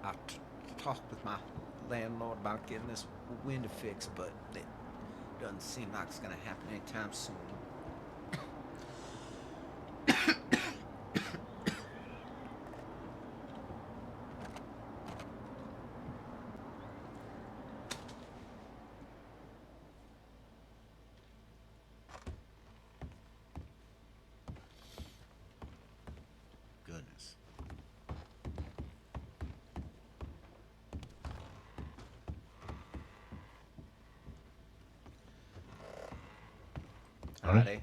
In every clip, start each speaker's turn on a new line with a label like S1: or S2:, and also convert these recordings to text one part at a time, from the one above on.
S1: talked with my landlord about getting this window fixed, but it doesn't seem like it's gonna happen anytime soon. Goodness.
S2: Howdy.
S1: Howdy.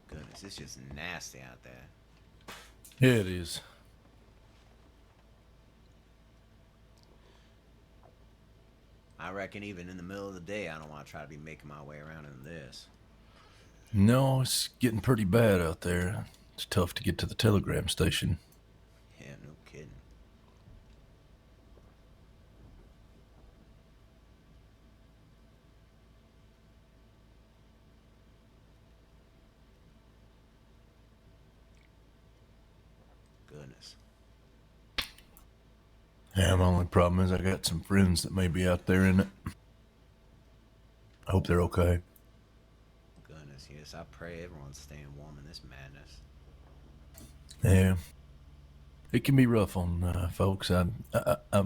S1: Goodness, it's just nasty out there.
S2: Yeah, it is.
S1: I reckon even in the middle of the day, I don't want to try to be making my way around in this.
S2: No, it's getting pretty bad out there. It's tough to get to the telegram station.
S1: Yeah, no kidding. Goodness.
S2: Yeah, my only problem is I got some friends that may be out there in it. I hope they're okay.
S1: Goodness, yes. I pray everyone's staying warm in this madness.
S2: Yeah. It can be rough on folks. I'm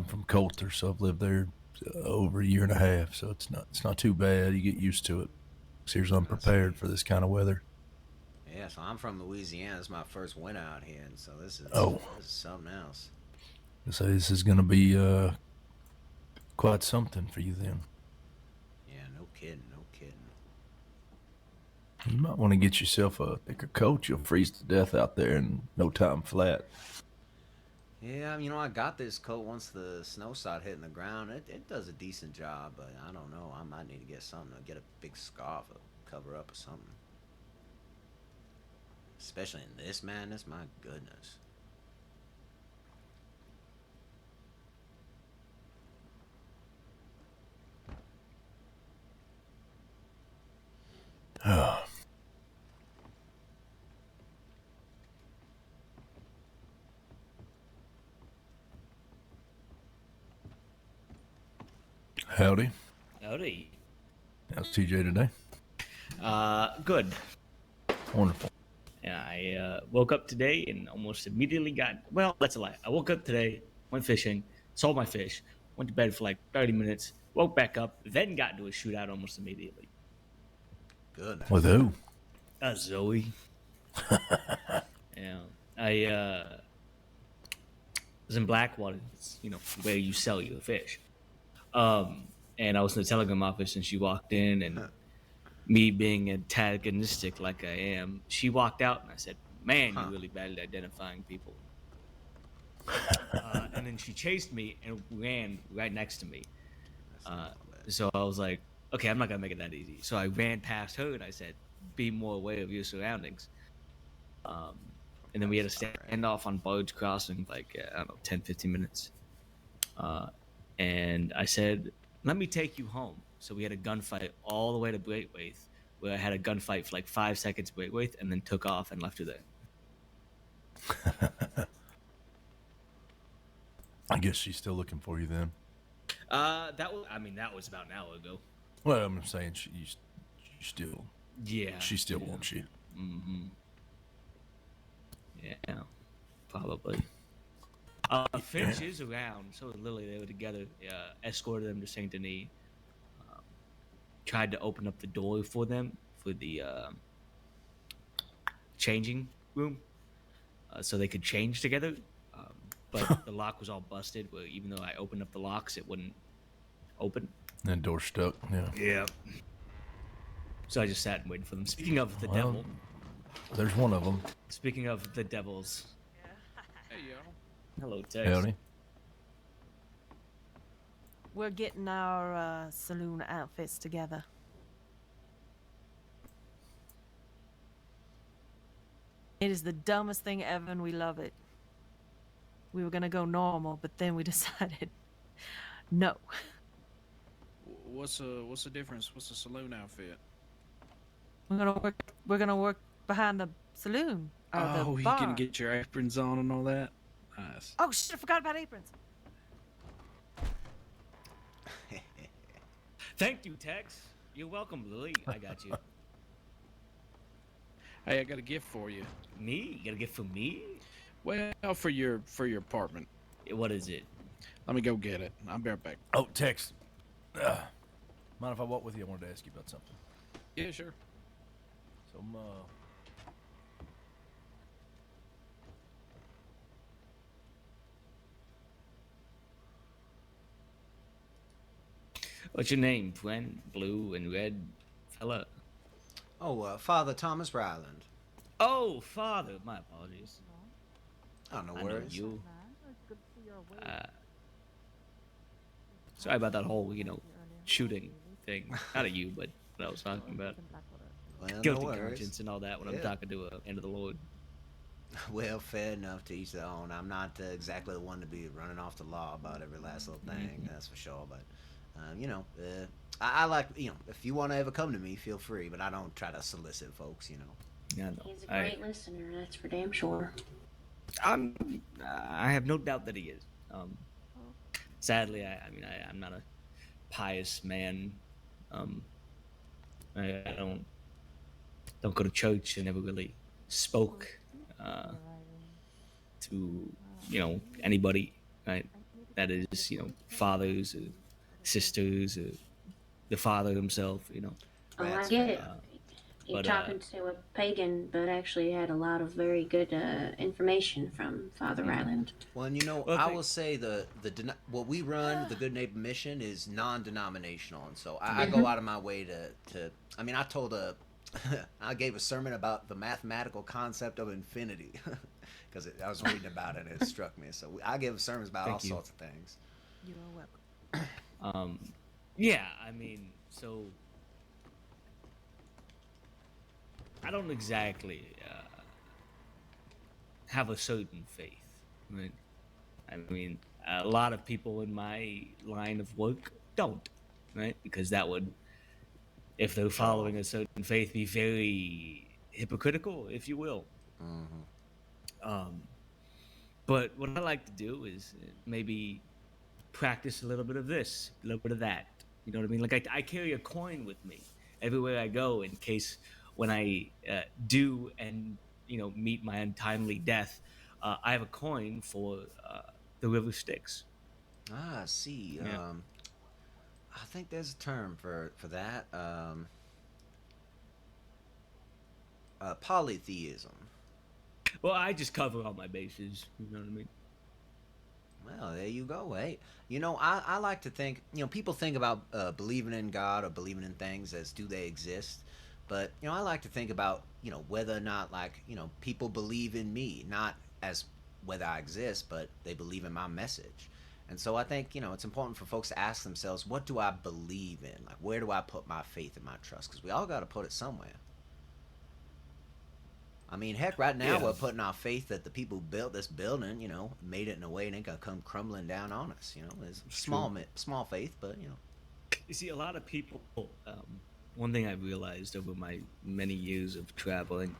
S2: from Coulter, so I've lived there over a year and a half, so it's not too bad. You get used to it. Here's
S1: I see.
S2: unprepared for this kind of weather.
S1: Yeah, so I'm from Louisiana. It's my first winter out here, and so this
S2: Oh,
S1: is something else.
S2: so this is going to be quite something for you then.
S1: Yeah, no kidding, no kidding.
S2: You might want to get yourself a thicker coat. You'll freeze to death out there in no time flat.
S1: Yeah, you know, I got this coat once the snow started hitting the ground. It does a decent job, but I don't know. I might need to get something to get a big scarf or cover up or something. Especially in this madness, my goodness.
S2: Howdy.
S3: Howdy.
S2: How's TJ today?
S3: Good.
S2: Wonderful.
S3: Yeah, I woke up today and almost immediately got. Well, that's a lie. I woke up today, went fishing, saw my fish, went to bed for like 30 minutes, woke back up, then got into a shootout almost immediately.
S1: Goodness.
S2: With who?
S3: Zoe. Yeah, I was in Blackwater. It's, where you sell your fish. And I was in the telegram office, and she walked in, and me being antagonistic like I am, she walked out, and I said, "Man,
S1: Huh.
S3: you're really bad at identifying people." And then she chased me and ran right next to me.
S1: That's
S3: Uh,
S1: not bad.
S3: so I was like, "Okay, I'm not gonna make it that easy." So I ran past her, and I said, "Be more aware of your surroundings." Um, and then we had a
S1: That's not right.
S3: standoff on Bard's Crossing, like I don't know, 10, 15 minutes. And I said, "Let me take you home." So we had a gunfight all the way to Braithwaite, where I had a gunfight for like 5 seconds Braithwaite, and then took off and left her there.
S2: I guess she's still looking for you then.
S3: That was about an hour ago.
S2: Well, I'm saying she still,
S3: Yeah.
S2: she still wants you.
S3: Mm-hmm. Yeah, probably. Finch is around. So Lily, they were together. Escorted them to Saint Denis. Tried to open up the door for them for the changing room, so they could change together. But the lock was all busted. Where even though I opened up the locks, it wouldn't open.
S2: That door stuck. Yeah.
S3: Yeah. So I just sat and waited for them. Speaking of the
S2: Well,
S3: devil.
S2: there's one of them.
S3: Speaking of the devils.
S4: Hey, yo.
S3: Hello, Tex.
S2: Howdy.
S5: We're getting our saloon outfits together. It is the dumbest thing ever, and we love it. We were gonna go normal, but then we decided, no.
S4: What's the difference? What's the saloon outfit?
S5: We're gonna work behind the saloon or the
S4: Oh, you
S5: bar.
S4: can get your aprons on and all that. Nice.
S5: Oh shit! I forgot about aprons.
S3: Thank you, Tex. You're welcome, Lily. I got you.
S4: Hey, I got a gift for you.
S3: Me? You got a gift for me?
S4: Well, for your apartment.
S3: What is it?
S4: Let me go get it. I'll be right back.
S2: Oh, Tex. Mind if I walk with you? I wanted to ask you about something.
S4: Yeah, sure.
S2: So,
S3: What's your name, friend? Blue and red fella.
S1: Oh, Father Thomas Ryland.
S3: Oh, father. My apologies.
S1: Oh, no
S3: I know
S1: worries.
S3: you. Sorry about that whole, shooting thing. Not at you, but what I was talking about.
S1: Well,
S3: Guilty
S1: no worries.
S3: conscience and all that when I'm
S1: Yeah.
S3: talking to a end of the Lord.
S1: Well, fair enough, to each their own. I'm not exactly the one to be running off the law about every last little thing, that's for sure. But, I like, if you want to ever come to me, feel free. But I don't try to solicit folks,
S3: Yeah, no.
S6: He's a great listener, that's for damn sure.
S3: I have no doubt that he is. Sadly, I'm not a pious man. I don't go to church. I never really spoke to anybody, right? That is fathers, or sisters, or the father himself.
S6: Oh, I
S1: That's
S6: get it.
S1: fair.
S6: You're
S3: But,
S6: talking to a pagan, but actually had a lot of very good information from Father Ryland.
S1: Well, and
S3: Well,
S1: I
S3: thank-
S1: will say what we run, the Good Neighbor Mission, is non-denominational, and so I go out of my way to. I mean, I gave a sermon about the mathematical concept of infinity, because I was reading about it and it struck me. So I give sermons about all
S3: Thank you.
S1: sorts of things.
S5: You are welcome.
S3: Yeah, so I don't exactly have a certain faith, right? A lot of people in my line of work don't, right? Because that would, if they're following a certain faith, be very hypocritical, if you will. But what I like to do is maybe practice a little bit of this, a little bit of that. You know what I mean? Like I carry a coin with me everywhere I go in case when I do and meet my untimely death, I have a coin for the river Styx.
S1: Ah, I see.
S3: Yeah.
S1: I think there's a term for that. Polytheism.
S3: Well, I just cover all my bases. You know what I mean?
S1: Well, there you go. Hey, I like to think, people think about believing in God or believing in things as do they exist. But, I like to think about, whether or not, like, people believe in me, not as whether I exist, but they believe in my message. And so I think, it's important for folks to ask themselves, what do I believe in? Like, where do I put my faith and my trust? Because we all got to put it somewhere. I mean, heck, right now
S3: Yeah.
S1: we're putting our faith that the people who built this building, made it in a way and ain't gonna come crumbling down on us. It's small faith, but
S3: You see, a lot of people. One thing I've realized over my many years of traveling,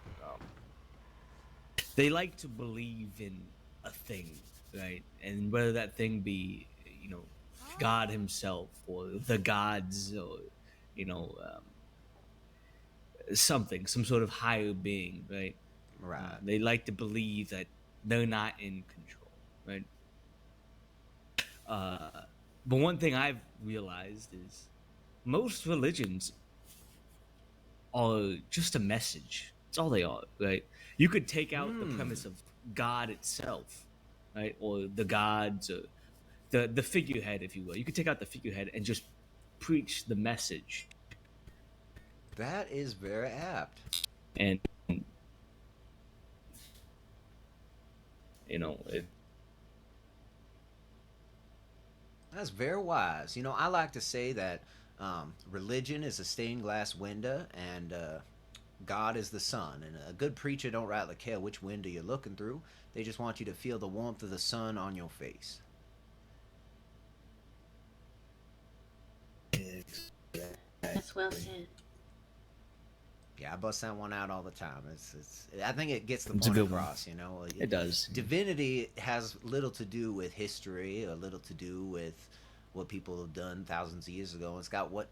S3: they like to believe in a thing, right? And whether that thing be, God Himself or the gods or, some sort of higher being, right?
S1: right.
S3: They like to believe that they're not in control, right? But one thing I've realized is most religions are just a message. It's all they are, right? You could take out the premise of God itself, right, or the gods, or the figurehead, if you will. You could take out the figurehead and just preach the message,
S1: That is very apt.
S3: and it,
S1: That's very wise. I like to say that religion is a stained glass window, and God is the sun. And a good preacher don't rightly care which window you're looking through. They just want you to feel the warmth of the sun on your face.
S6: That's well said.
S1: Yeah, I bust that one out all the time. It's. I think it gets the
S3: It's a
S1: point
S3: good one.
S1: across. You know,
S3: It does.
S1: divinity has little to do with history, or little to do with what people have done thousands of years ago. It's got what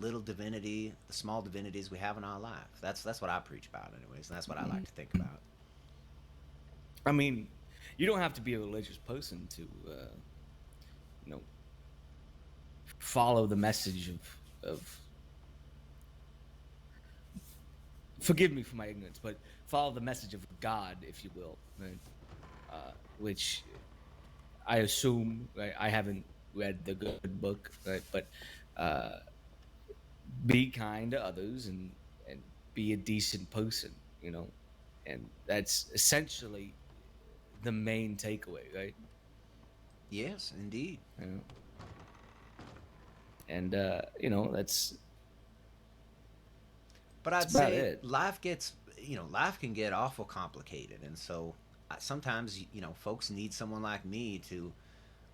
S1: little divinity, the small divinities we have in our life. That's what I preach about, anyways, and that's what I like to think about.
S3: I mean, you don't have to be a religious person to, you know, follow the message of. Forgive me for my ignorance, but follow the message of God, if you will, right? Which I assume, right, I haven't read the good book, right? But uh, be kind to others and be a decent person, you know, and that's essentially the main takeaway, right?
S1: Yes, indeed.
S3: You know? And that's
S1: But I'd
S3: about
S1: say
S3: it.
S1: life can get awful complicated, and so sometimes folks need someone like me to.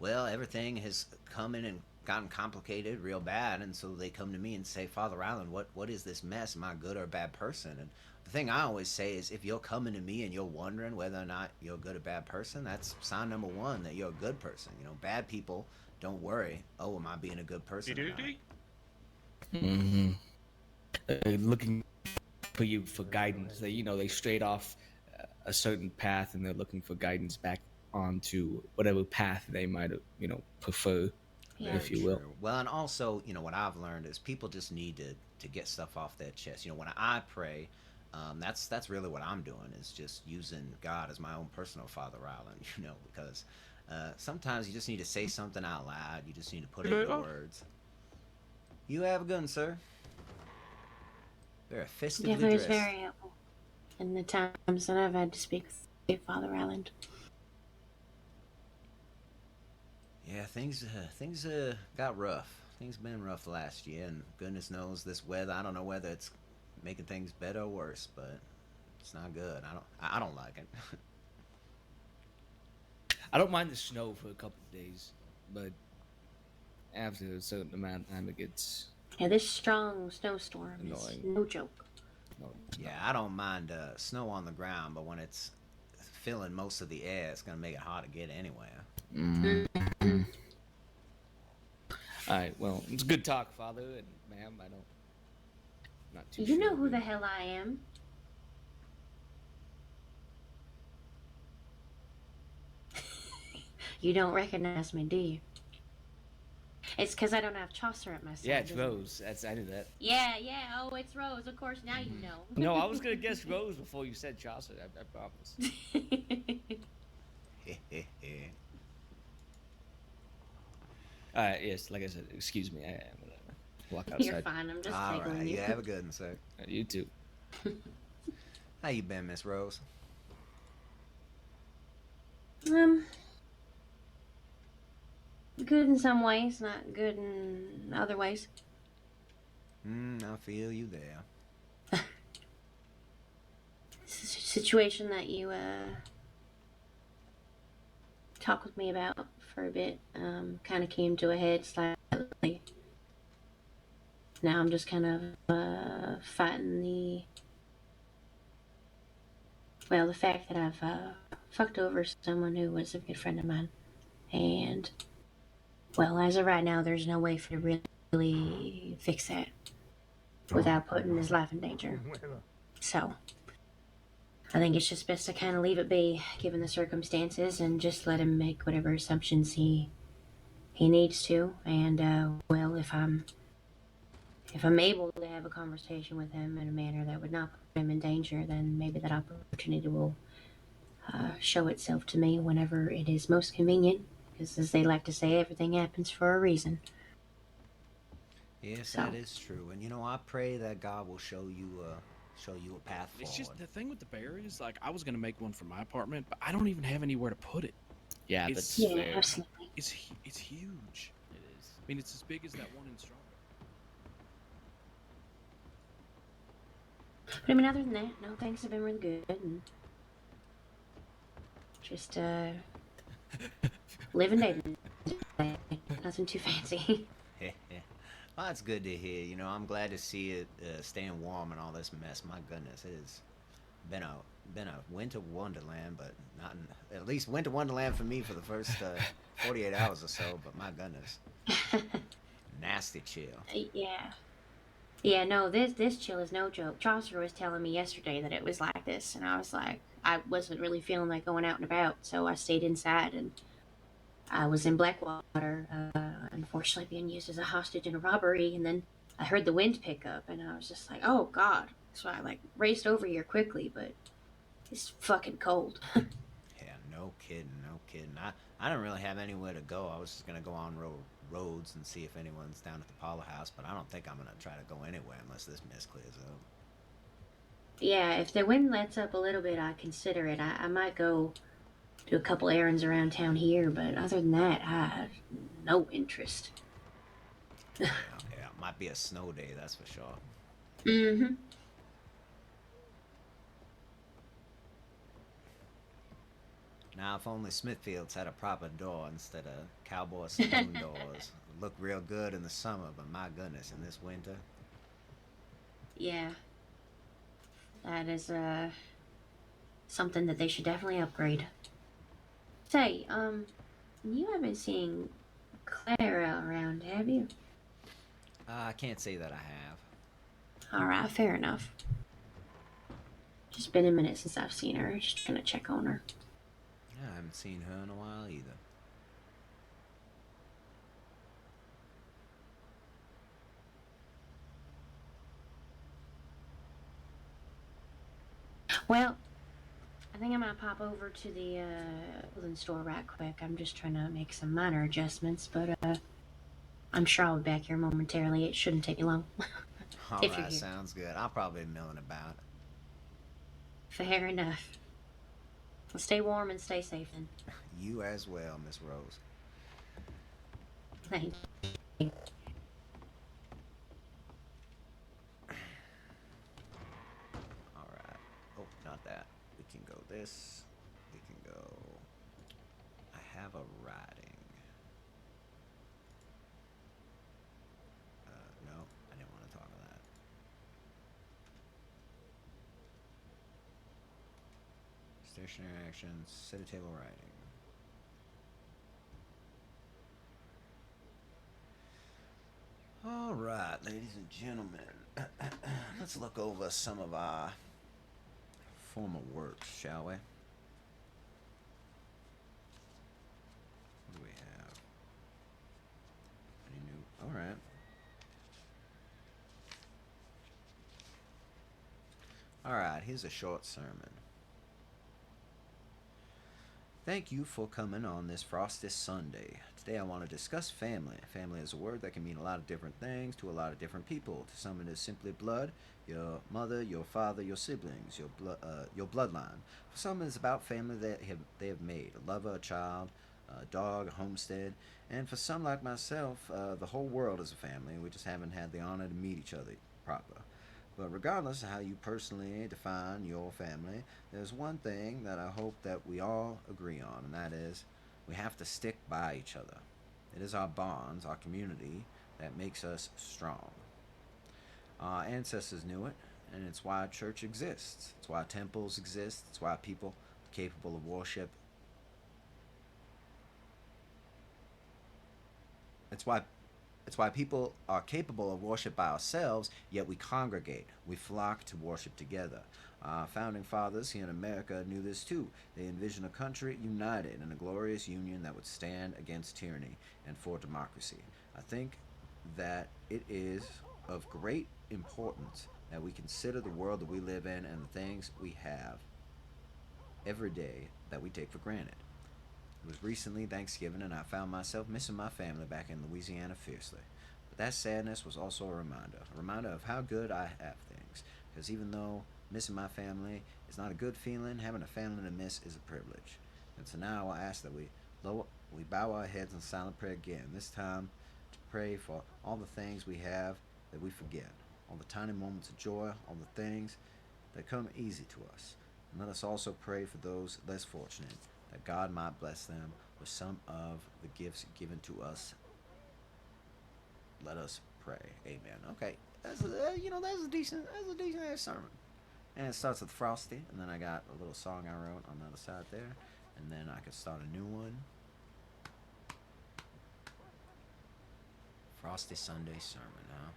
S1: Well, everything has come in and gotten complicated real bad, and so they come to me and say, Father Ryland, what is this mess? Am I a good or a bad person? And the thing I always say is, if you're coming to me and you're wondering whether or not you're a good or bad person, that's sign number one that you're a good person. Bad people don't worry. Oh, am I being a good person or not?
S3: Mm-hmm. Looking for you for guidance. They strayed off a certain path and they're looking for guidance back onto whatever path they might have, prefer,
S6: Yeah.
S3: if
S1: Very
S3: you will.
S1: true. Well, and also, what I've learned is people just need to get stuff off their chest. When I pray, that's really what I'm doing, is just using God as my own personal Father Ryland. Because sometimes you just need to say something out loud. You just need to put it into words. You have a good one, sir. Very
S6: Yeah,
S1: festively
S6: it was
S1: dressed.
S6: very helpful in the times that I've had to speak with Father Ryland.
S1: Yeah, things got rough. Things been rough last year, and goodness knows this weather. I don't know whether it's making things better or worse, but it's not good. I don't like it.
S3: I don't mind the snow for a couple of days, but after a certain amount of time, it gets
S6: Yeah, this strong snowstorm is
S3: annoying.
S6: no joke.
S3: No, it's
S1: Yeah,
S3: not.
S1: I don't mind snow on the ground, but when it's filling most of the air, it's gonna make it hard to get anywhere.
S3: Mm-hmm. All right. Well, it's good talk, Father and ma'am. Not too
S6: You
S3: sure.
S6: know who the hell I am. You don't recognize me, do you? It's because I don't have Chaucer at my side.
S3: Yeah, it's
S6: isn't it?
S3: Rose. I knew that.
S6: Yeah. Oh, it's Rose. Of course, now you know.
S3: No, I was gonna guess Rose before you said Chaucer. I promise. All right. Yes, like I said, excuse me. I'm gonna walk outside.
S6: You're fine. I'm just
S1: All
S6: tickling
S1: right,
S6: you.
S1: you have a good one, sir.
S3: You too.
S1: How you been, Miss Rose?
S6: Um, good in some ways, not good in other ways.
S1: I feel you there.
S6: Situation that you talked with me about for a bit kind of came to a head slightly. Now I'm just kind of fighting the fact that I've fucked over someone who was a good friend of mine, and well, as of right now, there's no way for to really fix that without putting his life in danger. So I think it's just best to kind of leave it be, given the circumstances, and just let him make whatever assumptions he needs to. And well, if I'm able to have a conversation with him in a manner that would not put him in danger, then maybe that opportunity will show itself to me whenever it is most convenient. Because, as they like to say, everything happens for a reason.
S1: Yes,
S6: So.
S1: that is true. And I pray that God will show you a path forward.
S4: It's just the thing with the bear is like I was gonna make one for my apartment, but I don't even have anywhere to put it.
S3: Yeah,
S4: It's-
S3: that's
S6: Yeah,
S3: fair.
S6: absolutely.
S4: It's huge.
S3: It is.
S4: I mean, it's as big as that one in Strawberry.
S6: But I mean, other than that, no, things have been really good. And just living day. Nothing too fancy.
S1: Well, that's good to hear. I'm glad to see it staying warm and all this mess. My goodness, it has been a winter wonderland, but not at least winter wonderland for me for the first 48 hours or so. But my goodness, nasty chill.
S6: Yeah. Yeah, no, this chill is no joke. Chaucer was telling me yesterday that it was like this, and I was like, I wasn't really feeling like going out and about, so I stayed inside, and I was in Blackwater, unfortunately being used as a hostage in a robbery, and then I heard the wind pick up, and I was just like, oh god. So I like raced over here quickly, but it's fucking cold.
S1: Yeah, no kidding, no kidding. I don't really have anywhere to go. I was just gonna go on roads and see if anyone's down at the Paula House, but I don't think I'm gonna try to go anywhere unless this mist clears up.
S6: Yeah, if the wind lets up a little bit, I consider it. I might go do a couple errands around town here, but other than that, I have no interest.
S1: Yeah, yeah, might be a snow day, that's for sure.
S6: Mm-hmm.
S1: Now, if only Smithfield's had a proper door instead of cowboy saloon doors. Look real good in the summer, but my goodness, in this winter.
S6: Yeah, that is something that they should definitely upgrade. Say, you haven't seen Clara around, have you?
S1: I can't say that I have.
S6: All right, fair enough. Just been a minute since I've seen her. Just trying to check on her.
S1: Yeah, I haven't seen her in a while either.
S6: Well, I think I'm gonna pop over to the clothing store right quick. I'm just trying to make some minor adjustments, but I'm sure I'll be back here momentarily. It shouldn't take me long. If you're
S1: Alright,
S6: here.
S1: sounds good. I'll probably be milling about.
S6: Fair enough. Well, stay warm and stay safe then.
S1: You as well, Miss Rose.
S6: Thank
S1: Alright. Oh, not that. We can go this. We can go. I have a writing. No, I didn't want to talk about that. Stationary actions, set a table writing. All right, ladies and gentlemen, let's look over some of our former works, shall we? What do we have? Any new? All right. All right, here's a short sermon. Thank you for coming on this frosty Sunday. Today I want to discuss family. Family is a word that can mean a lot of different things to a lot of different people. To some it is simply blood, your mother, your father, your siblings, your bloodline. For some it is about family that they have made, a lover, a child, a dog, a homestead. And for some like myself, the whole world is a family. We just haven't had the honor to meet each other proper. But regardless of how you personally define your family, there's one thing that I hope that we all agree on, and that is we have to stick by each other. It is our bonds, our community, that makes us strong. Our ancestors knew it, and it's why church exists. It's why temples exist. It's why people are capable of worship. It's why It's why people are capable of worship by ourselves, yet we congregate. We flock to worship together. Our founding fathers here in America knew this too. They envisioned a country united in a glorious union that would stand against tyranny and for democracy. I think that it is of great importance that we consider the world that we live in and the things we have every day that we take for granted. It was recently Thanksgiving, and I found myself missing my family back in Louisiana fiercely. But that sadness was also a reminder of how good I have things. Because even though missing my family is not a good feeling, having a family to miss is a privilege. And so now I ask that we bow our heads in silent prayer again, this time to pray for all the things we have that we forget, all the tiny moments of joy, all the things that come easy to us. And let us also pray for those less fortunate, that God might bless them with some of the gifts given to us. Let us pray. Amen. Okay, that's that's a decent ass sermon. And it starts with Frosty, and then I got a little song I wrote on the other side there, and then I could start a new one. Frosty Sunday sermon, huh?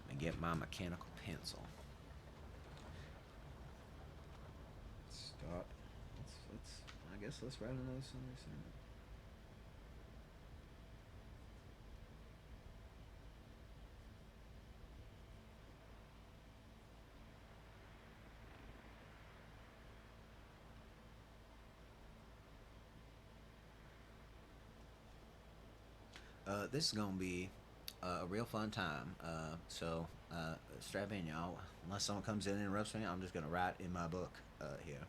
S1: Let me get my mechanical pencil. Start. I guess let's write another Sunday sermon. This is gonna be a real fun time. So strap in, y'all. Unless someone comes in and interrupts me, I'm just gonna write in my book here.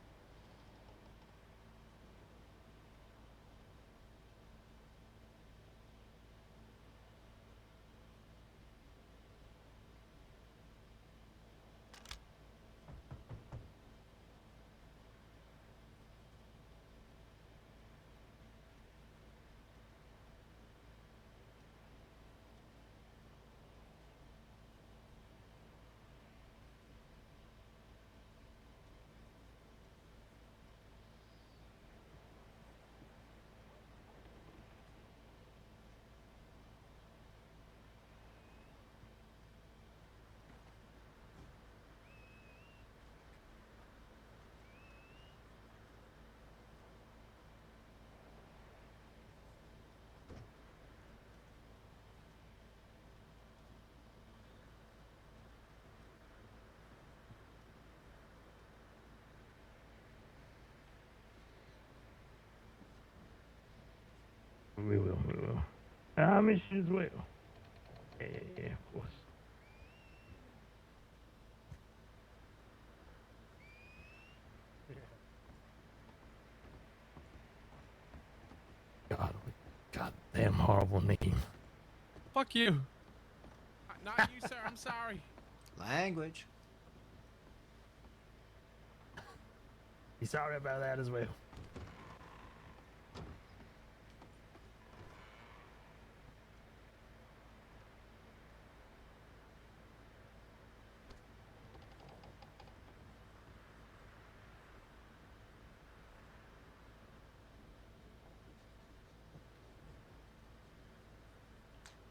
S7: We will. I miss you as well. Yeah, of course. God, goddamn horrible name.
S4: Fuck you. Not you, sir. I'm sorry.
S1: Language.
S7: He's sorry about that as well.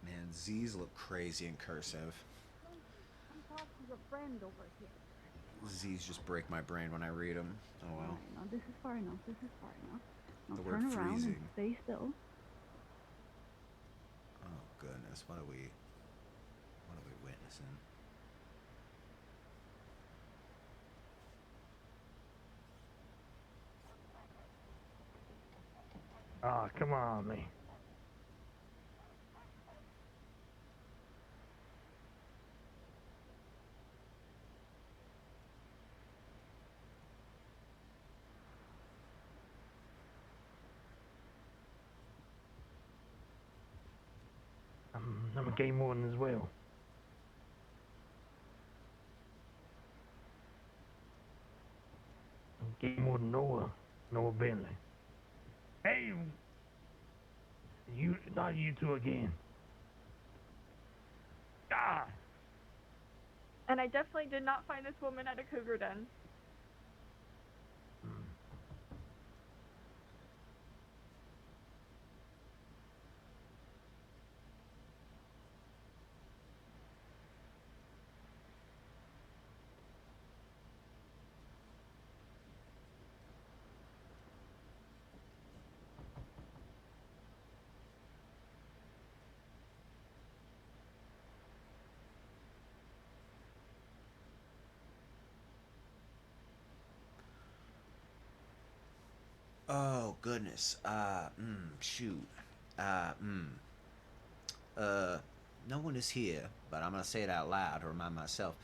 S1: Man, Z's look crazy in cursive.
S8: I'm talking to a friend over here.
S1: Z's just break my brain when I read them. Oh well.
S8: Alright, now this is far enough. This is far enough. Now
S1: The
S8: turn
S1: word
S8: around
S1: freezing.
S8: and stay still.
S1: Oh goodness, what are we witnessing?
S7: Ah, come on, man. I'm a game warden as well. I'm game warden Noah Bentley. Hey, not you two again. God.
S9: And I definitely did not find this woman at a cougar den.
S1: Oh goodness. Shoot. Uh, mm. No one is here, but I'm gonna say it out loud to remind myself.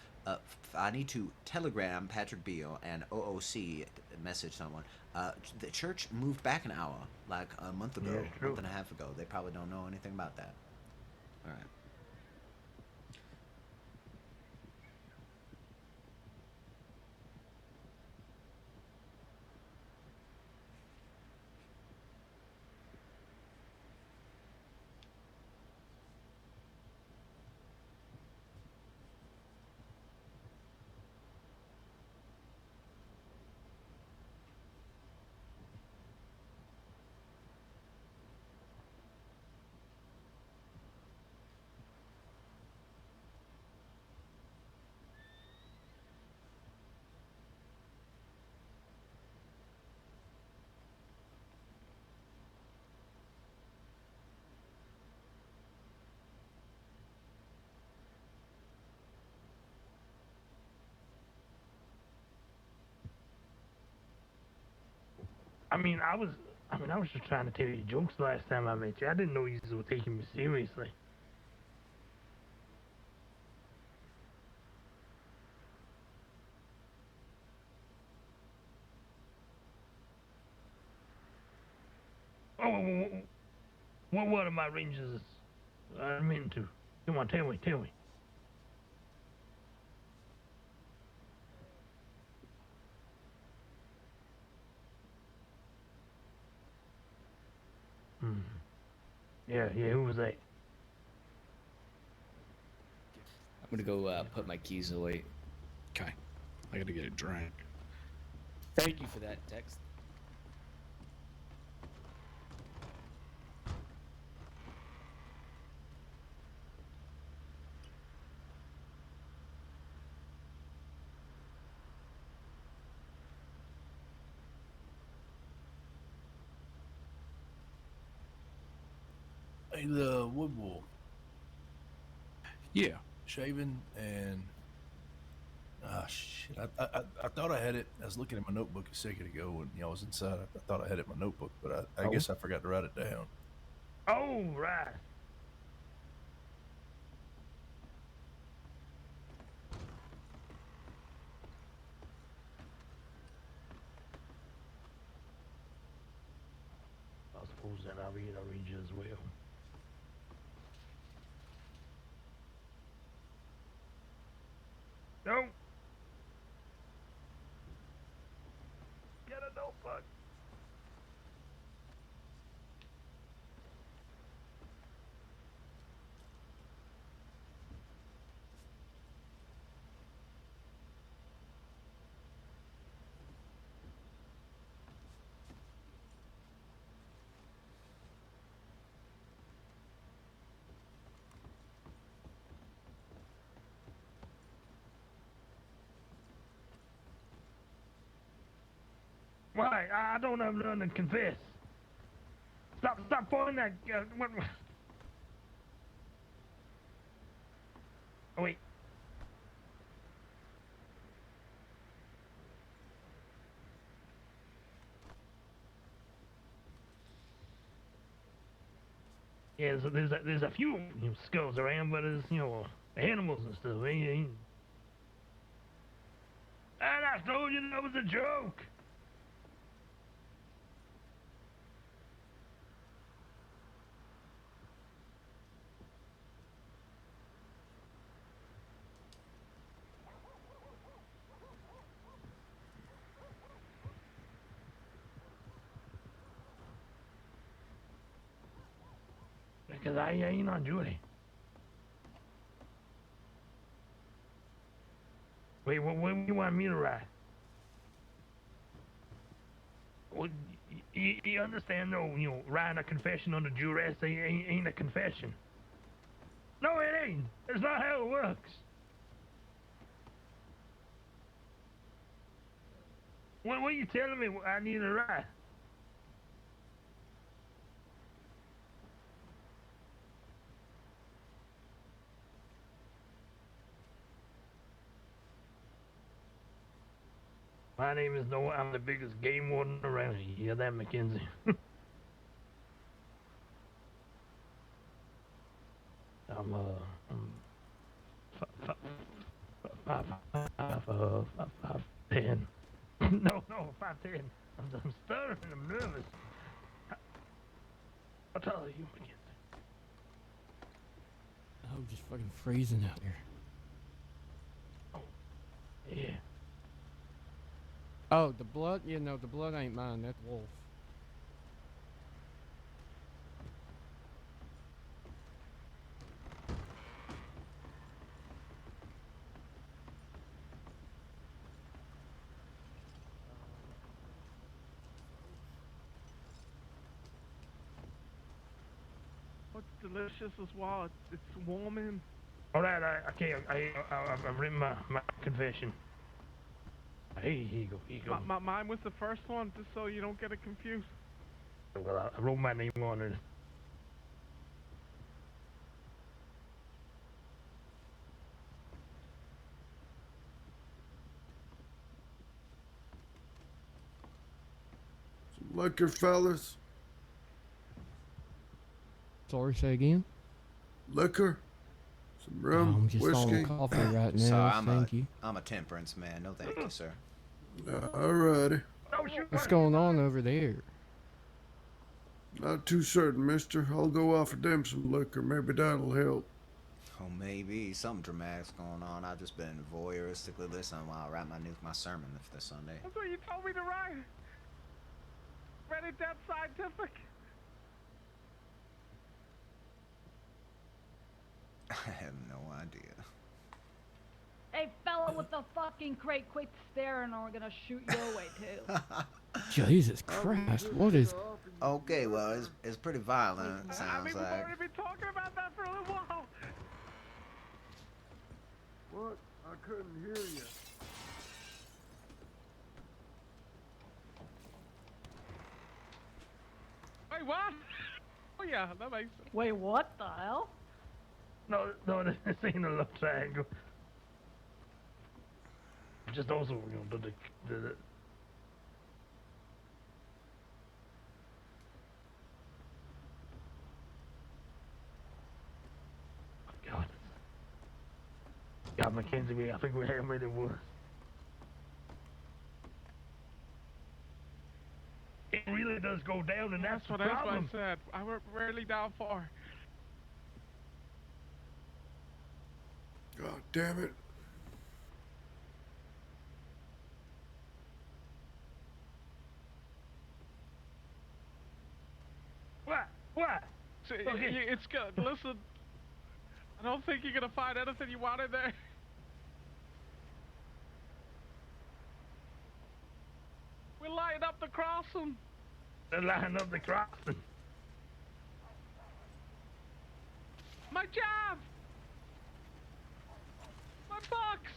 S1: I need to telegram Patrick Beale and OOC message someone. The church moved back an hour, like a month ago,
S7: Yeah, it's true.
S1: month and a half ago. They probably don't know anything about that. All right.
S7: I was just trying to tell you jokes last time I met you. I didn't know you were taking me seriously. Oh, what are my rangers meant to? Come on, tell me. Hmm. Yeah, who was that?
S3: I'm gonna go put my keys away.
S4: Okay. I gotta get a drink.
S3: Thank you for that text.
S2: Hey, the wood wolf.
S4: Yeah.
S2: Shaving and shit. I thought I had it. I was looking at my notebook a second ago when I was inside. I thought I had it in my notebook, but I guess I forgot to write it down.
S7: Oh, right. I suppose then I'll be in a ranger as well. No. Get a notebook. Why? I don't have nothing to confess. Stop pointing that. What? Oh, wait. Yeah, there's a few skulls around, but it's animals and stuff. And I told you that was a joke. Because I ain't on duty. Wait, what do you want me to write? Well, you understand though, writing a confession under duress ain't a confession. No, it ain't. It's not how it works. What are you telling me I need to write? My name is Noah. I'm the biggest game warden around here. You hear that, Mackenzie? I'm 5'10". No, 5'10". I'm stuttering. I'm nervous. How tall are you, Mackenzie?
S4: Oh, just fucking freezing out here.
S7: Yeah.
S10: Oh, the blood? Yeah, no, the blood ain't mine. That's wolf.
S11: What's delicious as well? It's warming.
S7: All right, I've written my confession. Hey, here you go.
S11: Mine was the first one, just so you don't get it confused.
S7: Well, I wrote my name on it.
S11: liquor, fellas?
S10: Sorry, say again?
S11: Liquor? Some
S10: Oh,
S11: rum,
S10: I'm just
S11: whiskey?
S10: on coffee right now.
S1: Sorry,
S10: Thank you.
S1: I'm a temperance man. No, thank you, sir.
S11: Alrighty.
S10: What's going on over there?
S11: Not too certain, mister. I'll go offer them some liquor. Maybe that'll help.
S1: Oh, maybe something dramatic's going on. I've just been voyeuristically listening while I write my sermon for this Sunday.
S11: That's what you told me to write. Read it that scientific.
S1: I have no idea.
S8: Hey, fella with the fucking crate, quit staring or we're gonna shoot your way too.
S10: Jesus Christ, what is...
S1: Okay, well, it's pretty violent, it sounds
S11: We've
S1: like.
S11: already been talking about that for a little while. What? I couldn't hear you. Wait, what? Oh yeah, that makes sense.
S8: Wait, what the hell?
S7: No, this ain't a love triangle. Just also, the God. God, Mackenzie, I think we have made it worse. It really does go down, and that's the problem.
S11: I said. I went rarely down far. God damn it.
S7: What?
S11: See,
S7: Okay.
S11: it's good. Listen, I don't think you're gonna find anything you want in there. We're lighting up the crossing.
S7: They're lining up the crossing.
S11: My job. My box.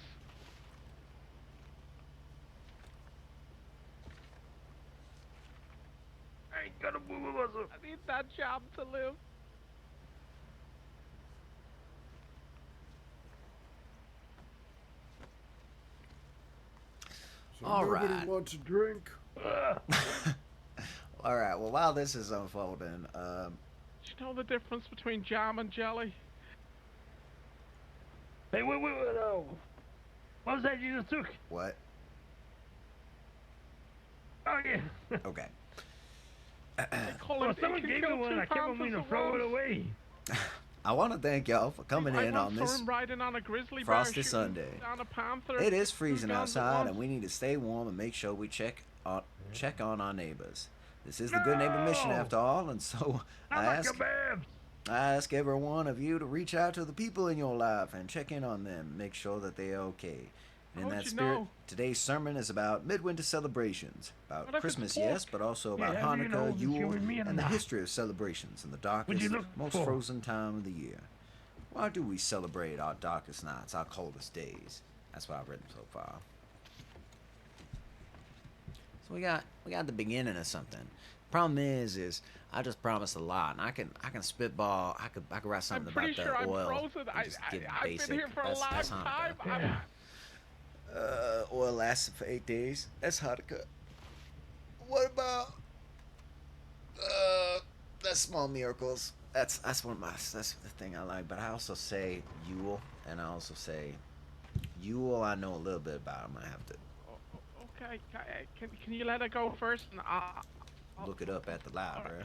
S7: I ain't gonna move a muscle.
S11: I need that job to live. So
S1: All
S11: nobody
S1: right.
S11: wants a drink.
S1: All right. Well, while this is unfolding,
S11: Do you know the difference between jam and jelly?
S7: Hey, wait, no. What was that you just took?
S1: what?
S7: Oh, yeah.
S1: Okay.
S11: They call
S7: Well,
S11: it,
S7: someone
S11: you
S7: gave
S11: can
S7: me
S11: kill
S7: one,
S11: 2
S7: I kept on
S11: pounds
S7: meaning
S11: of
S7: to throw it
S11: rose.
S7: away.
S1: I want to thank y'all for coming
S11: I
S1: in
S11: once
S1: on
S11: saw
S1: this
S11: him riding on a grizzly bear
S1: frosty
S11: shooting
S1: Sunday.
S11: down a panther.
S1: It is
S11: 2
S1: freezing
S11: guns at
S1: outside,
S11: once.
S1: and we need to stay warm and make sure we check on our neighbors. This is the Good Neighbor Mission, after all, and so
S7: Not my kebabs.
S1: I ask every one of you to reach out to the people in your life and check in on them, make sure that they are okay. And in
S11: How'd
S1: that
S11: you
S1: spirit,
S11: know?
S1: today's sermon is about midwinter celebrations, about
S11: What if it's
S1: Christmas,
S11: pork?
S1: yes, but also about
S7: Yeah, how do you know
S1: Hanukkah,
S7: if it's you
S1: Yule,
S7: and me or
S1: and the
S7: not?
S1: history of celebrations in the
S7: What'd you
S1: darkest,
S7: look
S1: most
S7: for?
S1: frozen time of the year. Why do we celebrate our darkest nights, our coldest days? That's what I've written so far. So we got the beginning of something. Problem is I just promised a lot, and I can spitball. I could write something
S11: I'm pretty
S1: about
S11: sure
S1: the
S11: I'm
S1: oil.
S11: frozen.
S1: And just give
S11: I've
S1: basic.
S11: been here for a long
S1: that's
S11: time.
S1: Hanukkah.
S7: Yeah.
S1: Oil lasted for 8 days. That's Hanukkah. What about that's small miracles? That's that's the thing I like. But I also say Yule, and I also say Yule. I know a little bit about. I'm gonna have to
S11: Okay, can you let it go first? And
S1: look it up at the library.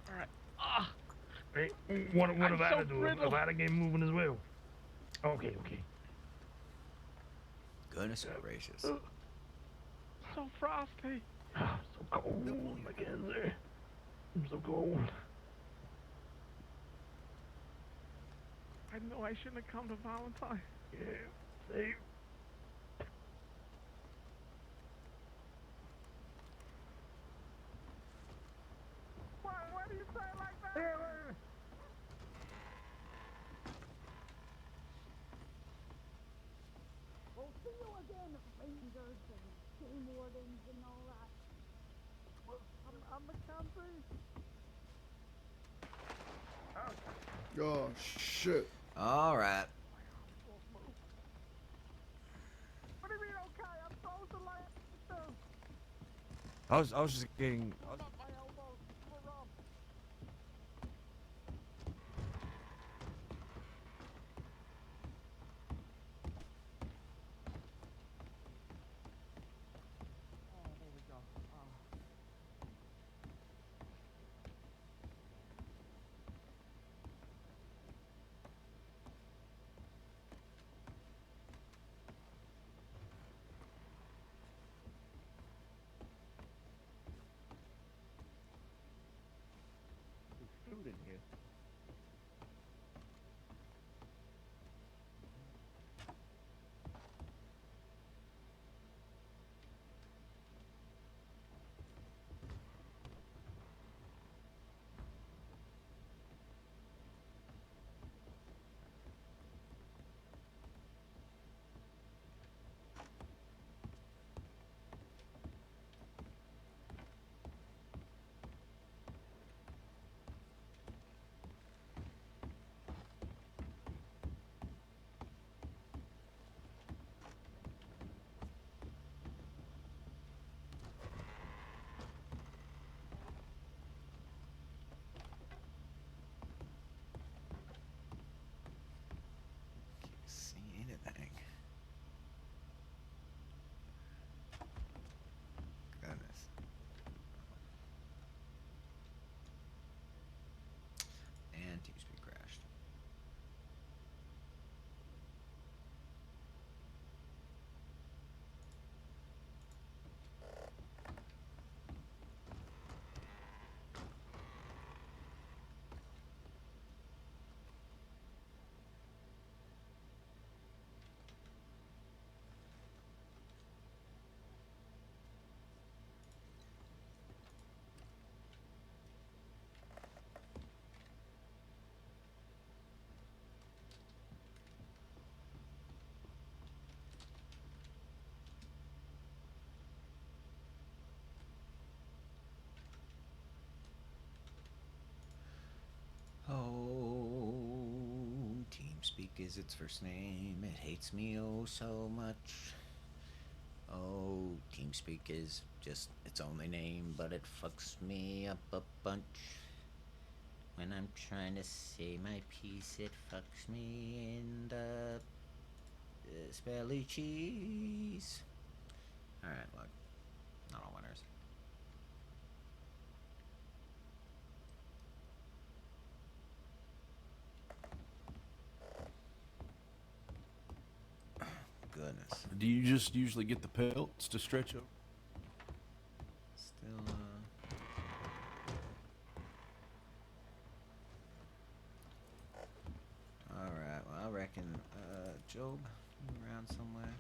S11: All right. Ah,
S7: Hey, what
S11: I'm
S7: have I
S11: so
S7: to do?
S11: brittle.
S7: Have I to get moving as well? Okay.
S1: Goodness gracious.
S11: so frosty.
S7: Ah, so cold, Mackenzie. I'm so cold.
S11: I know I shouldn't have come to Valentine.
S7: Yeah, see?
S11: Why do you say it like that?
S8: We'll see you again, rangers and game wardens and all that.
S11: I'm Mackenzie. Oh, shit.
S1: All right.
S11: What do you mean, okay? I'm frozen like this.
S12: I was just getting.
S3: Food in here.
S1: Can't see anything. Goodness. And TeamSpeak crashed. Oh, TeamSpeak is its first name. It hates me oh so much. Oh, TeamSpeak is just its only name, but it fucks me up a bunch. When I'm trying to say my piece, it fucks me in the spelly cheese. Alright, look. Not all winners. Goodness.
S2: Do you just usually get the pelts to stretch over?
S1: Still, Alright, well, I reckon, Job, you around somewhere?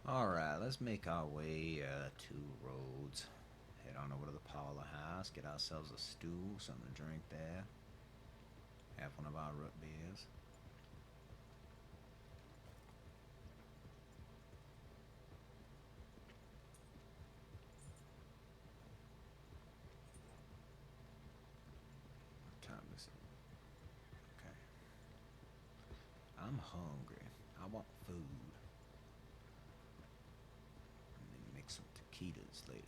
S1: Alright, let's make our way to Rhodes. Head on over to the Paula house, get ourselves a stew, something to drink there. Have one of our root beers. What time is it? Okay. I'm hungry. I want food. And then make some taquitos later.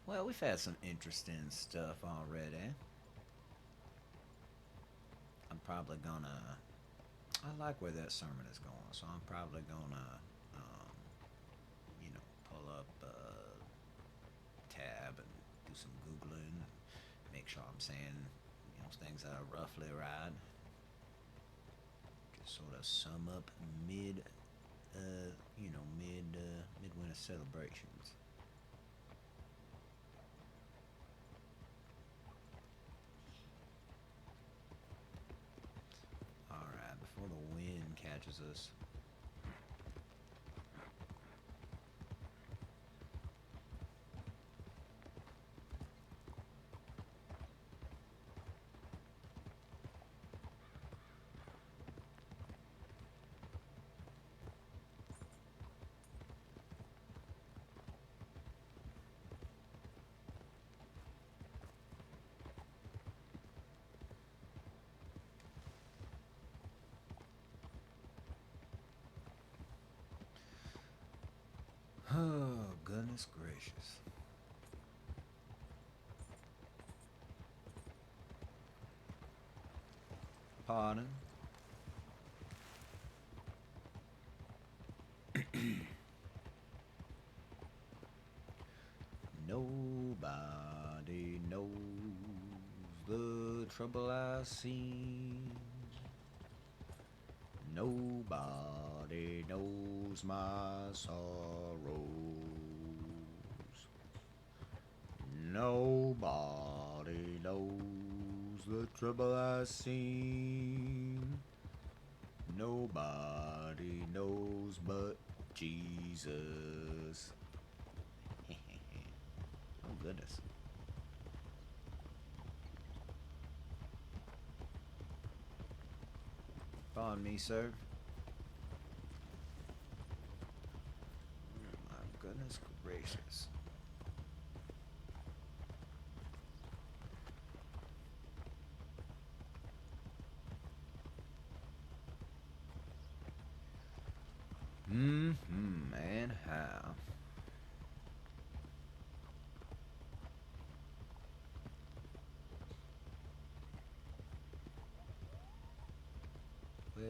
S1: Well, we've had some interesting stuff already. I'm probably gonna... I like where that sermon is going, so I'm probably gonna, you know, pull up a tab and do some Googling, make sure I'm saying, you know, things that are roughly right. Just sort of sum up midwinter celebrations. Alright, before the wind catches us. Oh, goodness gracious. Pardon? Nobody knows the trouble I've seen. Nobody knows my sorrows. Nobody knows the trouble I've seen. Nobody knows but Jesus. Oh, goodness. Pardon me, sir. My goodness gracious. And how? Well,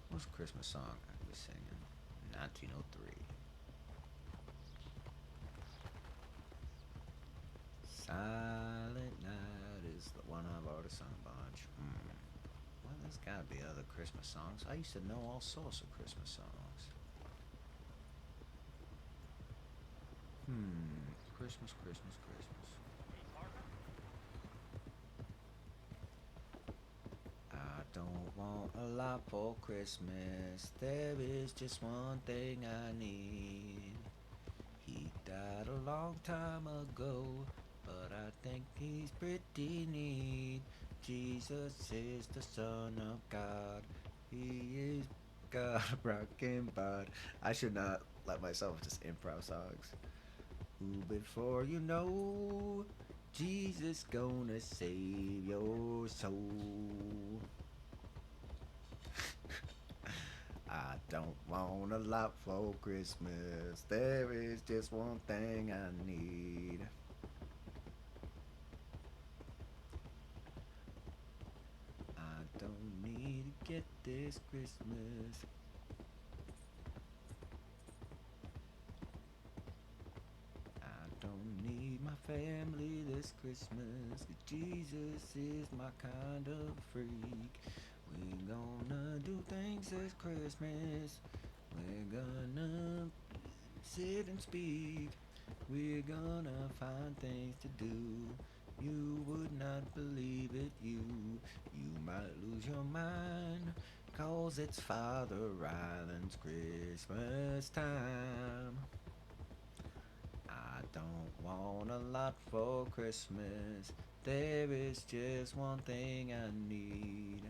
S1: what's a Christmas song I was singing? 1903. Silent Night is the one I've already sung a bunch. Well, there's gotta be other Christmas songs. I used to know all sorts of Christmas songs. Christmas, Christmas, Christmas. I don't want a lot for Christmas. There is just one thing I need. He died a long time ago, but I think he's pretty neat. Jesus is the Son of God. He is God, rockin' bod. I should not let myself just improv songs. Ooh, before you know, Jesus gonna save your soul. I don't want a lot for Christmas. There is just one thing I need. I don't need to get this Christmas. I don't need my family this Christmas. 'Cause Jesus is my kind of freak. We're gonna do things this Christmas. We're gonna sit and speak. We're gonna find things to do. You would not believe it, you might lose your mind. 'Cause it's Father Ryland's Christmas time. I don't want a lot for Christmas. There is just one thing I need.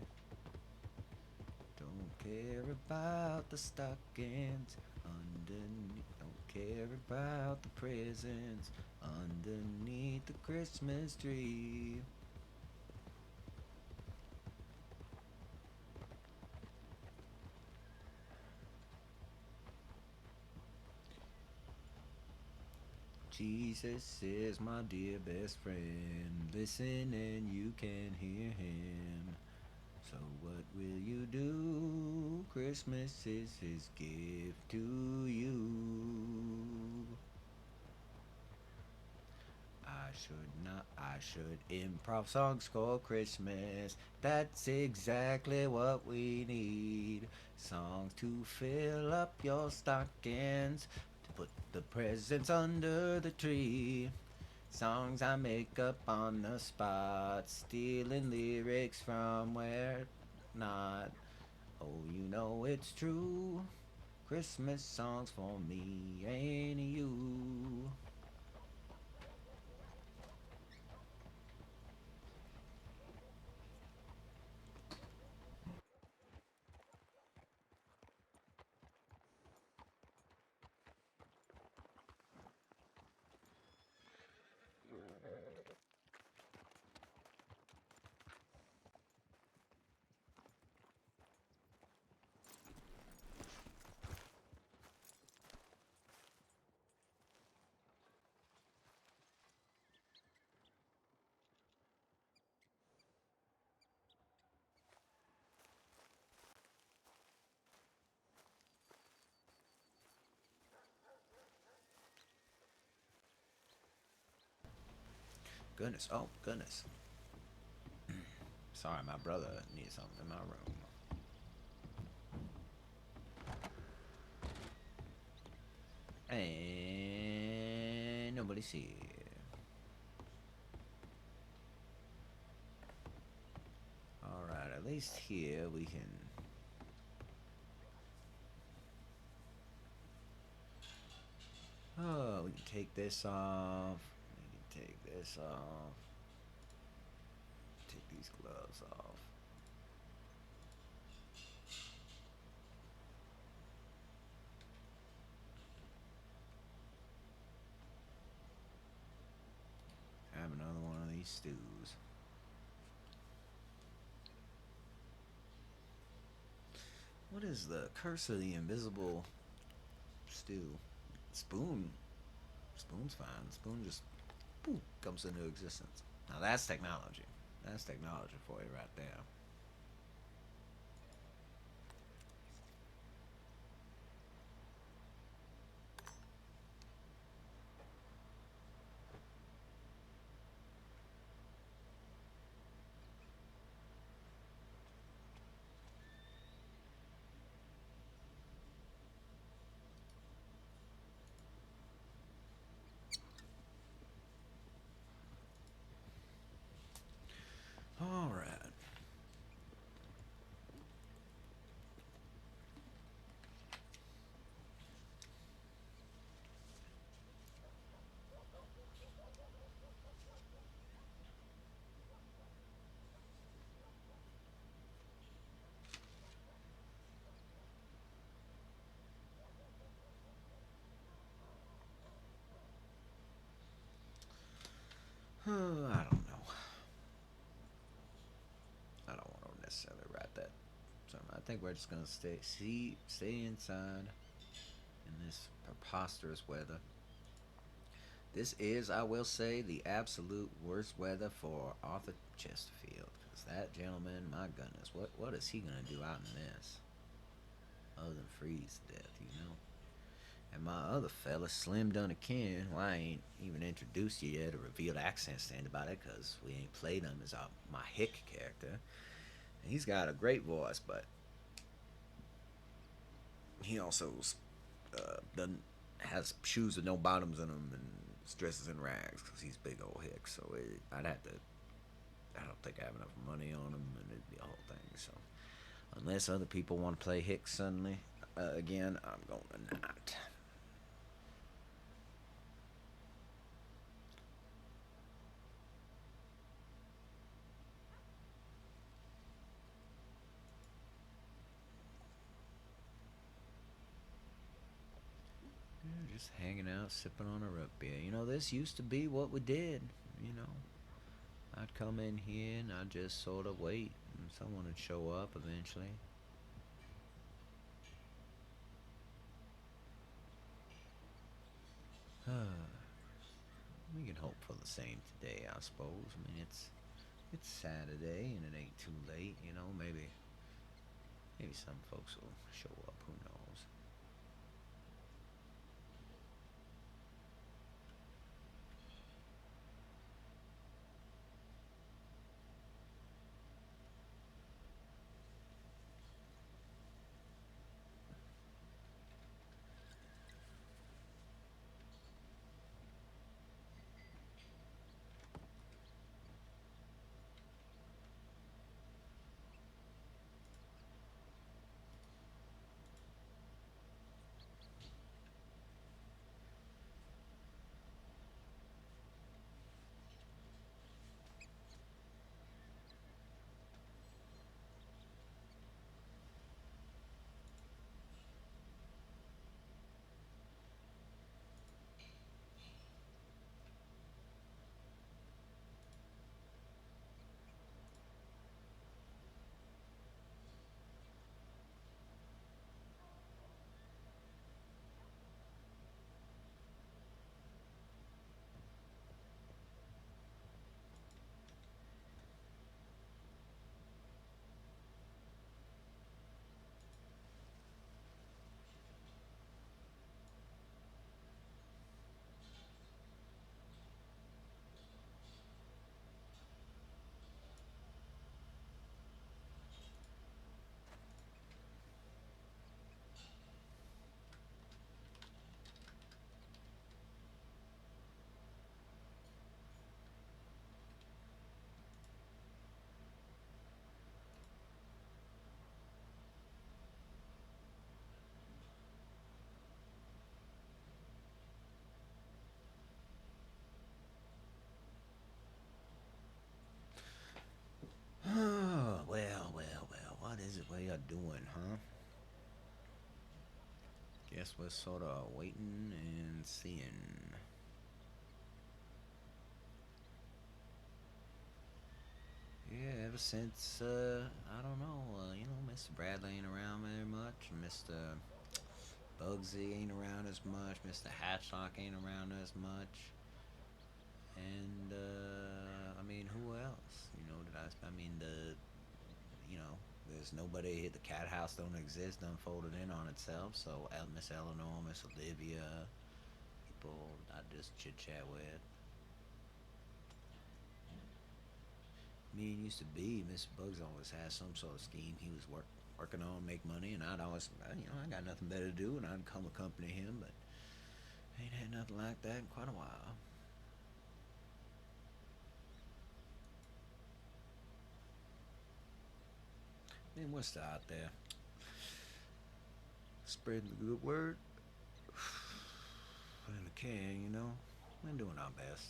S1: Don't care about the stockings underneath. Don't care about the presents underneath the Christmas tree. Jesus is my dear best friend. Listen and you can hear him. So what will you do? Christmas is his gift to you. I should improv songs for Christmas. That's exactly what we need. Songs to fill up your stockings, to put the presents under the tree. Songs I make up on the spot, stealing lyrics from where not. Oh, you know it's true. Christmas songs for me and you. Goodness, oh goodness. Sorry, my brother needs something in my room. And nobody's here. Alright, at least here we can... Oh, we can take this off. We can take this off. Take these gloves off. Have another one of these stews. What is the curse of the invisible stew? Spoon. Spoon's fine. Spoon just poof, comes into existence. Now that's technology. That's technology for you right there. All right. I don't know. I don't want to necessarily write that. So I think we're just gonna stay inside in this preposterous weather. This is, I will say, the absolute worst weather for Arthur Chesterfield. Because that gentleman, my goodness, what is he gonna do out in this? Other than freeze to death, you know? And my other fella, Slim Dunnikin, well, I ain't even introduced you yet or revealed accent stand about it because we ain't played him as my Hick character. And he's got a great voice, but he also doesn't has shoes with no bottoms in them and dresses in rags because he's big old Hick. So I'd have to. I don't think I have enough money on him, and it'd be a whole thing. So unless other people want to play Hick suddenly again, I'm going to not. Just hanging out, sipping on a root beer. You know, this used to be what we did. You know, I'd come in here and I'd just sort of wait, and someone would show up eventually. We can hope for the same today, I suppose. I mean, it's Saturday and it ain't too late. You know, maybe some folks will show up. Who knows? Oh, well. What is it we are doing, huh? Guess we're sort of waiting and seeing. Yeah, ever since, I don't know, Mr. Bradley ain't around very much, Mr. Bugsy ain't around as much, Mr. Hatchlock ain't around as much, and, I mean, who else? There's nobody, the cat house don't exist, unfolded in on itself, so Miss Eleanor, Miss Olivia, people I just chit-chat with. Used to be, Mr. Bugs always has some sort of scheme he was working on, make money, and I'd always, I got nothing better to do, and I'd come accompany him, but ain't had nothing like that in quite a while. And we're still out there, spreading the good word, when we can, we're doing our best.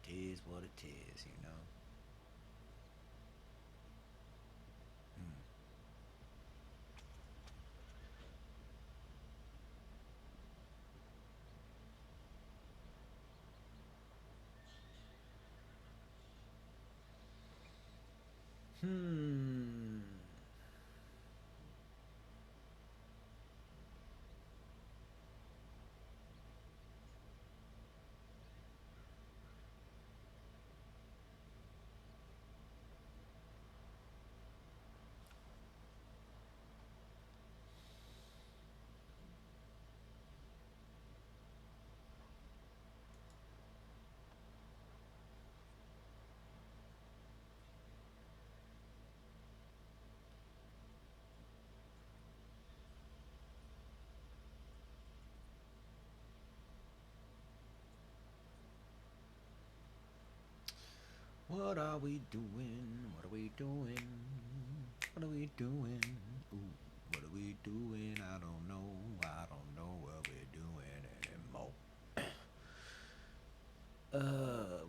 S1: Tis what it is. Hmm. What are we doing? What are we doing? What are we doing? Ooh, what are we doing? I don't know. I don't know what we're doing anymore.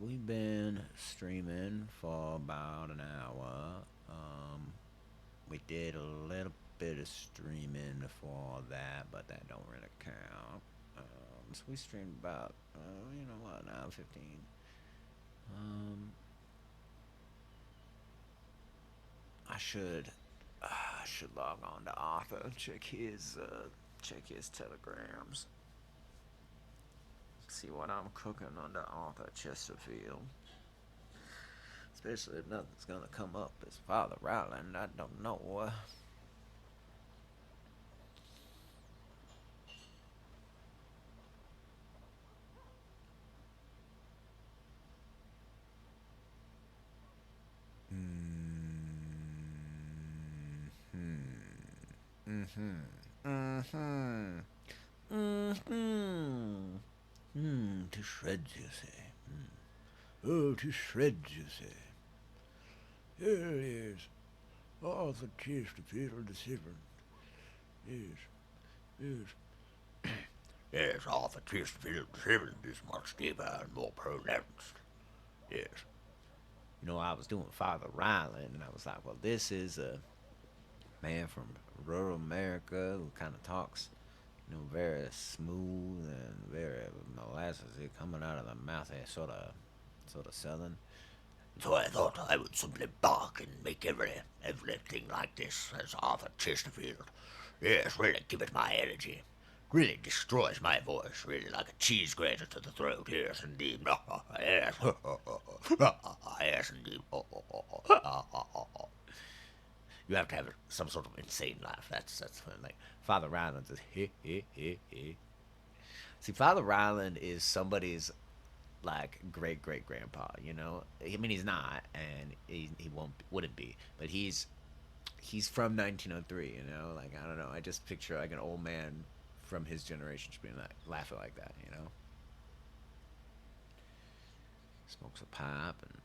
S1: We've been streaming for about an hour. We did a little bit of streaming before that, but that don't really count. So we streamed about, you know what, an hour 15. I should log on to Arthur and check his telegrams. See what I'm cooking under Arthur Chesterfield. Especially if nothing's gonna come up as Father Ryland. I don't know. To shreds, you say. Oh, to shreds, you say. Here it is. Arthur Chesterfield the Seventh. Yes, yes. Yes, Arthur Chesterfield the Seventh is much deeper and more pronounced. Yes. You know, I was doing Father Ryland, and I was like, well, this is a man from rural America who kind of talks, you know, very smooth and very molassesy, coming out of the mouth, sort of southern. So I thought I would simply bark and make everything like this as Arthur Chesterfield. Yes, really give it my energy. Really destroys my voice, really like a cheese grater to the throat. Yes, indeed. Yes. Yes, indeed. You have to have some sort of insane laugh. That's when, like, Father Ryland is he he he he. See, Father Ryland is somebody's like great great grandpa. You know, I mean he's not, and he wouldn't be, but he's from 1903. You know, like I don't know. I just picture like an old man from his generation just being like laughing like that. You know, smokes a pipe and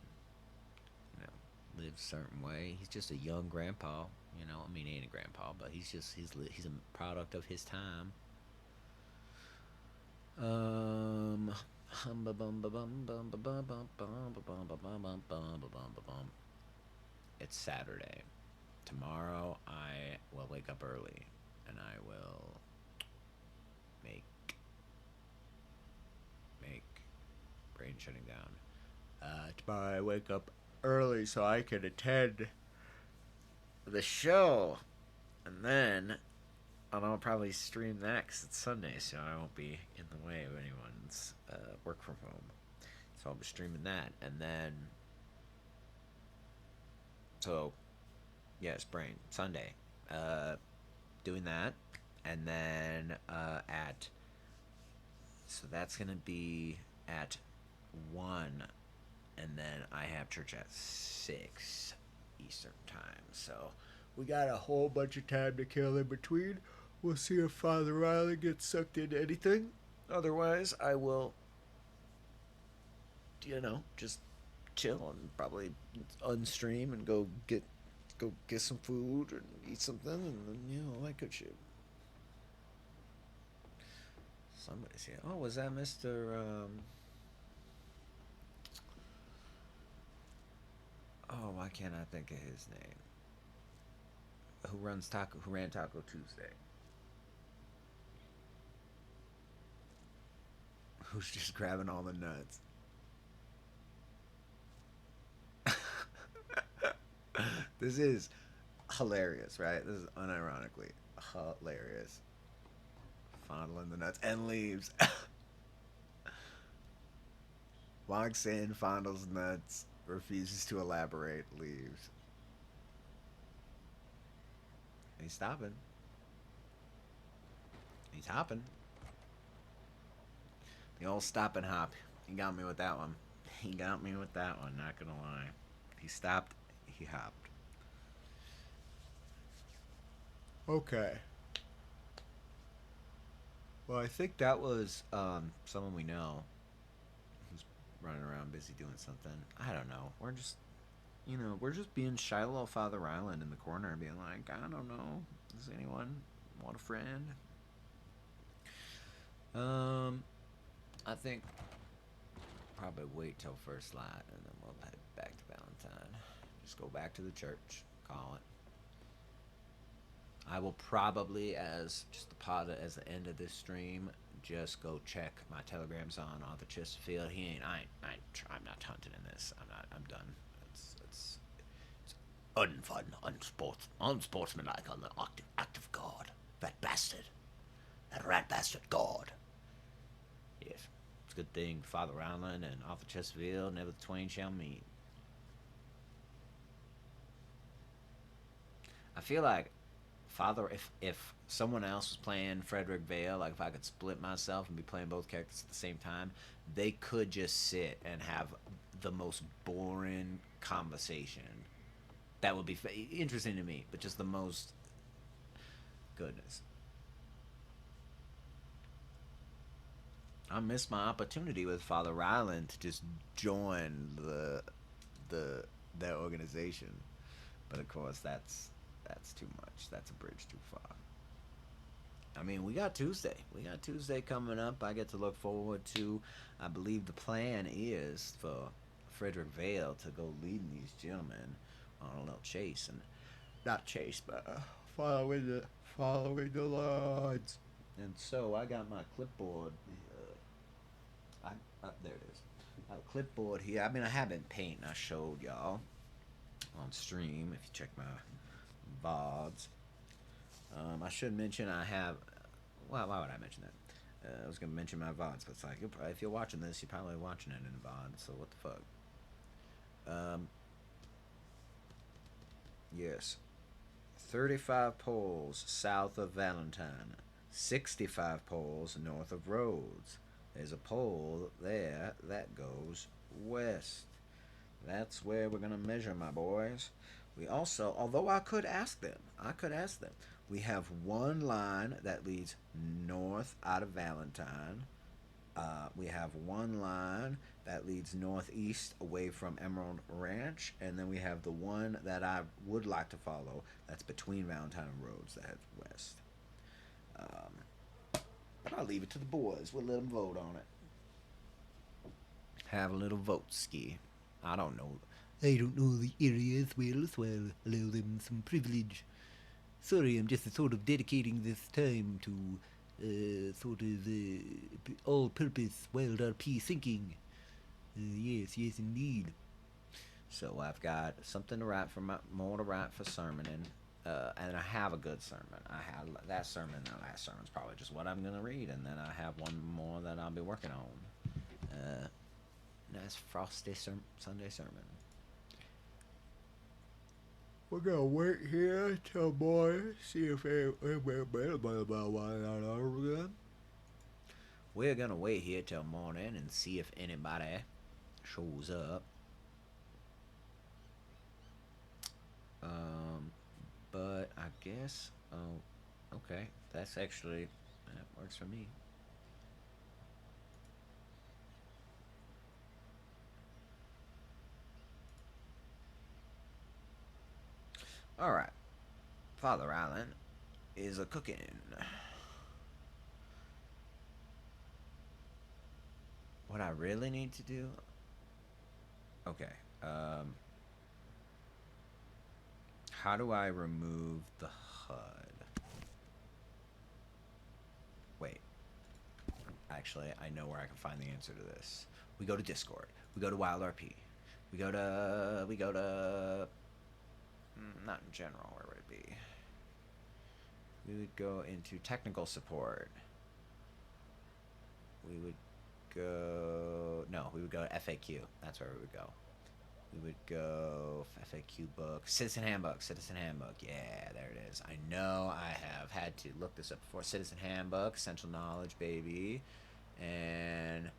S1: you know lives a certain way. He's just a young grandpa. You know, I mean he ain't a grandpa, but he's a product of his time. Um. It's Saturday. Tomorrow I will wake up early and I will make brain shutting down. Tomorrow I wake up early so I can attend the show, and then I'll probably stream that because it's Sunday, so I won't be in the way of anyone's work from home. So I'll be streaming that, and then so yeah, it's brain Sunday, doing that, and then at so that's gonna be at 1, and then I have church at 6 Eastern time. So we got a whole bunch of time to kill in between. We'll see if Father Riley gets sucked into anything. Otherwise, I will, you know, just chill and probably unstream and go get some food and eat something and then, you know, all that good shit. Somebody's here. Oh, was that Mr. Oh, why can't I think of his name? Who ran Taco Tuesday? Who's just grabbing all the nuts? This is hilarious, right? This is unironically hilarious. Fondling the nuts and leaves. Walks in, fondles nuts, refuses to elaborate, leaves. He's stopping. He's hopping. The old stop and hop. He got me with that one. He got me with that one, not gonna lie. He stopped, he hopped. Okay. Well, I think that was someone we know who's running around busy doing something. I don't know. We're just, we're just being shy little Father Ryland in the corner, being like, I don't know. Does anyone want a friend? I think probably wait till first light, and then we'll head back to Valentine. Just go back to the church. Call it. I will probably, as just the part as the end of this stream, just go check my telegrams on Arthur Chesterfield. I'm not hunting in this. I'm done. It's unfun, unsportsmanlike on the act of God. That bastard. That rat bastard God. Yes. It's a good thing Father Ryland and Arthur Chesterfield, never the twain shall meet. I feel like Father, if someone else was playing Frederick Vale, like if I could split myself and be playing both characters at the same time, they could just sit and have the most boring conversation. That would be interesting to me, but just the most goodness. I missed my opportunity with Father Ryland to just join their organization, but of course that's too much. That's a bridge too far. I mean, we got Tuesday. We got Tuesday coming up. I get to look forward to. I believe the plan is for Frederick Vale to go leading these gentlemen on a little chase, and not chase, but following the lines. And so I got my clipboard. There it is. I have a clipboard here. I mean, I have been painting. I showed y'all on stream. If you check my VODs. I should mention I have. Well, why would I mention that? I was gonna mention my VODs, but it's like if you're watching this, you're probably watching it in VOD. So what the fuck? Yes. 35 poles south of Valentine, 65 poles north of Rhodes. There's a pole there that goes west. That's where we're gonna measure, my boys. We also, although I could ask them, we have one line that leads north out of Valentine. We have one line that leads northeast away from Emerald Ranch, and then we have the one that I would like to follow that's between Valentine and Rhodes that heads west. But I'll leave it to the boys. We'll let them vote on it. Have a little vote ski. I don't know the area as well allow them some privilege. Sorry, I'm just sort of dedicating this time to sort of all-purpose WildRP thinking. Yes, indeed. So I've got something to write for more to write for sermoning, and I have a good sermon. I have that sermon. The last sermon's probably just what I'm gonna read, and then I have one more that I'll be working on. Nice frosty Sunday sermon. We're gonna wait here till morning, see if We're gonna wait here till morning and see if anybody shows up. But I guess, okay, that works for me. Alright. Father Ryland is a cooking. What I really need to do? Okay. How do I remove the HUD? Wait. Actually, I know where I can find the answer to this. We go to Discord. We go to WildRP. We go to not in general, where would it be? We would go into technical support. We would go to FAQ. That's where we would go. We would go FAQ book, Citizen Handbook. Yeah, there it is. I know I have had to look this up before. Citizen Handbook, Essential Knowledge, baby. And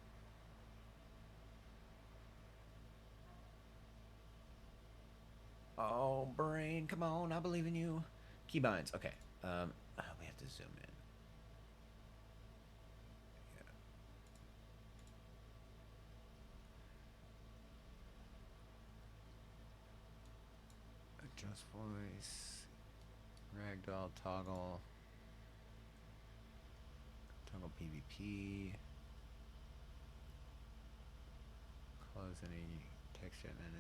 S1: oh, brain, come on, I believe in you. Keybinds, okay. We have to zoom in. Adjust voice. Ragdoll toggle. Toggle PvP. Close any texture menu.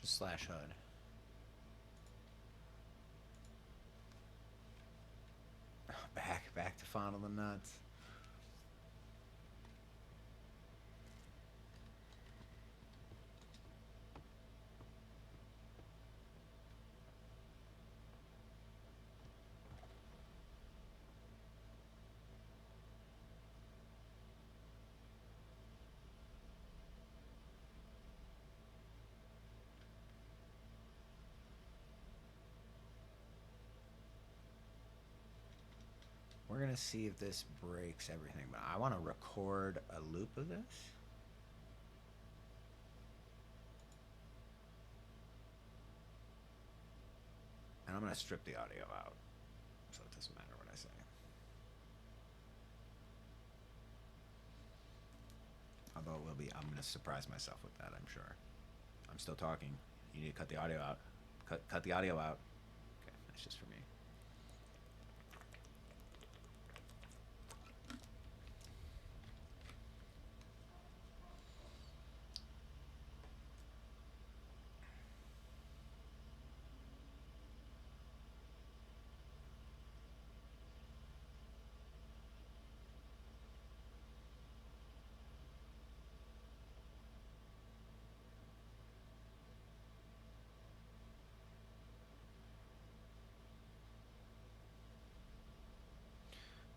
S1: Just slash HUD. Back to fondle the nuts. We're gonna see if this breaks everything, but I want to record a loop of this. And I'm gonna strip the audio out, so it doesn't matter what I say. Although it will be, I'm gonna surprise myself with that, I'm sure. I'm still talking. You need to cut the audio out. Cut the audio out. Okay, that's just for me.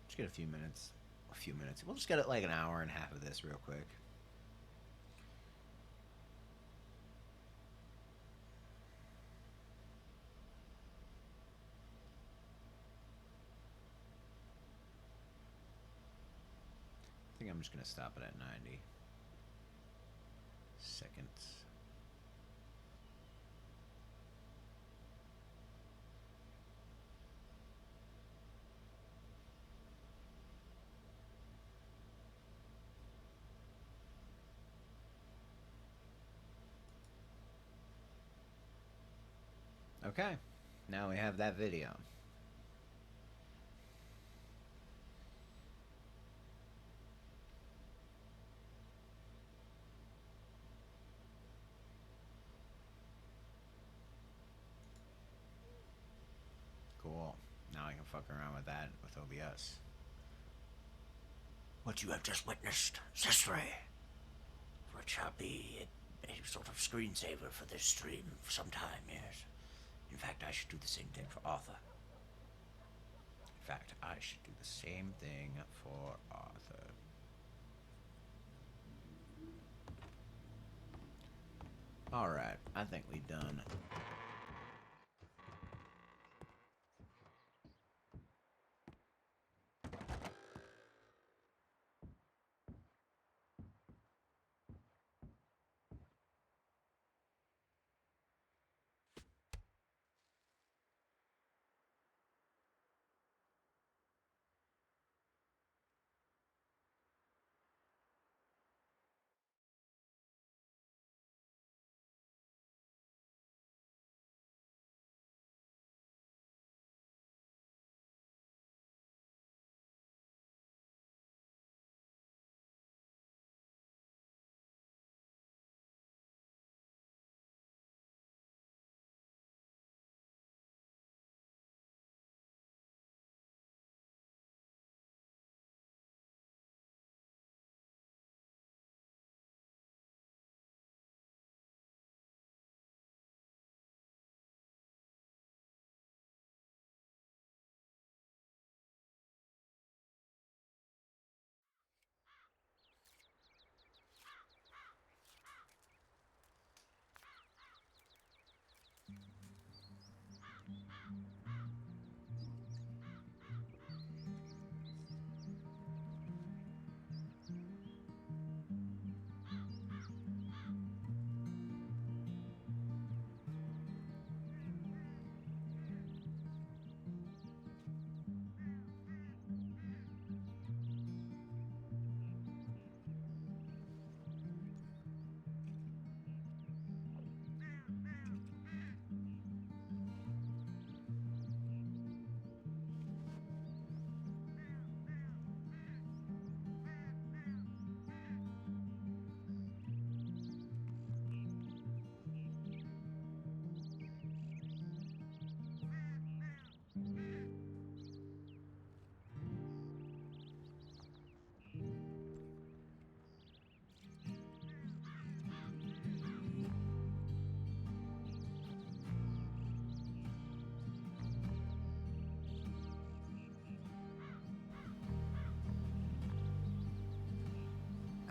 S1: Just get a few minutes. We'll just get it like an hour and a half of this real quick. I think I'm just gonna stop it at 90 seconds. Okay, now we have that video. Cool. Now I can fuck around with that with OBS. What you have just witnessed is history, which shall be a sort of screensaver for this stream for some time, yes. In fact, I should do the same thing for Arthur. In fact, I should do the same thing for Arthur. Alright, I think we've done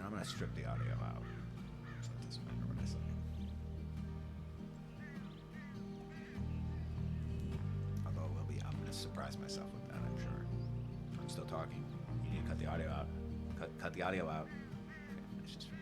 S1: I'm gonna strip the audio out, so it doesn't matter what I say. Although I'm gonna surprise myself with that, I'm sure. I'm still talking. You need to cut the audio out. Cut the audio out. Okay, it's just for me.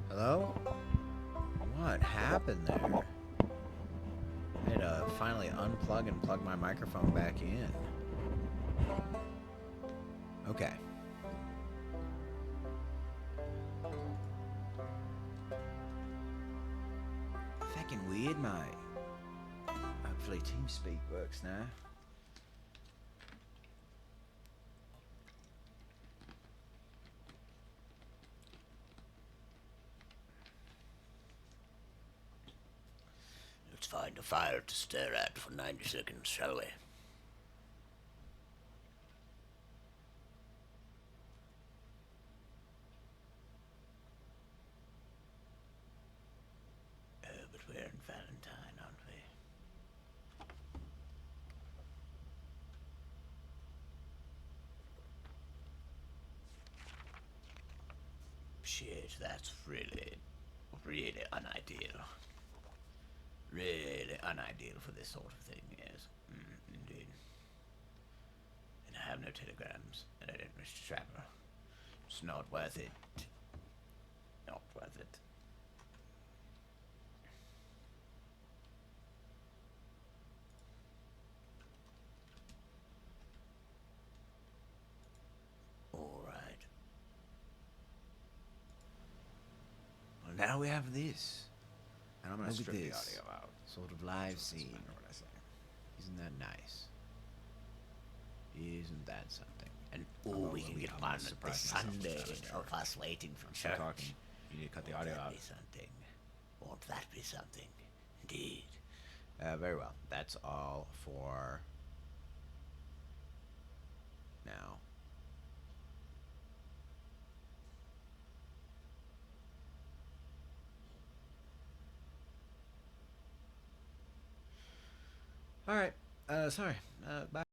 S1: Hello? What happened there? I had to finally unplug and plug my microphone back in. Okay. Fucking weird, mate. Hopefully TeamSpeak works now.
S12: Let's find a fire to stare at for 90 seconds, shall we? But we're in Valentine, aren't we? Shit, that's really unideal. Really unideal for this sort of thing, yes. Indeed. And I have no telegrams, and I don't wish to travel. It's not worth it. Not worth it. Alright.
S1: Well, now we have this. And I'm gonna
S12: Look at
S1: strip the
S12: this.
S1: audio out. Sort of live scene. Isn't that nice? Isn't that something?
S12: And we can get
S1: I'm
S12: one
S1: surprised
S12: this
S1: myself
S12: Sunday
S1: with that.
S12: of us waiting for
S1: Stop
S12: church.
S1: talking. You need to cut the audio out.
S12: Be something. Won't that be something? Indeed.
S1: Very well. That's all for now. All right. Sorry. Bye.